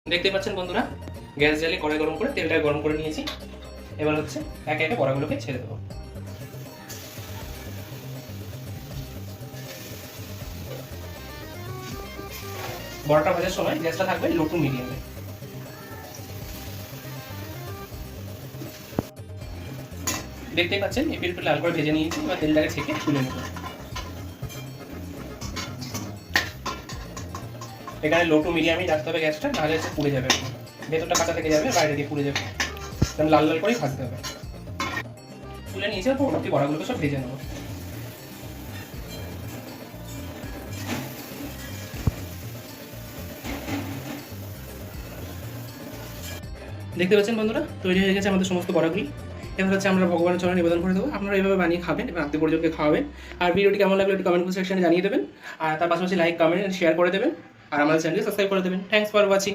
দেখতে পাচ্ছেন বন্ধুরা, গ্যাস জ্বালিয়ে কড়াই গরম করে তেলটা গরম করে নিয়েছি। এবার হচ্ছে একে একে বড়াগুলোকে ছেড়ে দেবো। বড়াটা ভাজার সময় গ্যাসটা থাকবে লো টু মিডিয়ামে। দেখতেই পাচ্ছেন একটু লাল করে ভেজে নিয়েছি। এবার তেলটাকে ছেঁকে তুলে নেব। এখানে লো টু মিডিয়ামই রাখতে হবে গ্যাসটা, নাহলে হচ্ছে পুড়ে যাবে, ভেতরটা কাঁচা থেকে যাবে, বাইরে দিয়ে পুড়ে যাবে। লাল লাল করেই ভাজতে হবে। তুলে নিয়েছি, পরবর্তী বড়াগুলোকে সব ভেজে নেব। দেখতে পাচ্ছেন বন্ধুরা, তৈরি হয়ে গেছে আমাদের সমস্ত বড়াগুলি। এবার হচ্ছে আমরা ভগবানের চরণে নিবেদন করে দেবো। আপনারা এইভাবে বানিয়ে খাবেন এবং আত্মীয় পরিজনকে খাওয়াবেন। আর ভিডিওটি কেমন লাগলো একটু কমেন্ট সেকশনে জানিয়ে দেবেন। আর তার পাশাপাশি লাইক, কমেন্ট, শেয়ার করে দেবেন। আর আমাদের চ্যানেলকে সাবস্ক্রাইব করে দেবেন। Thanks for watching.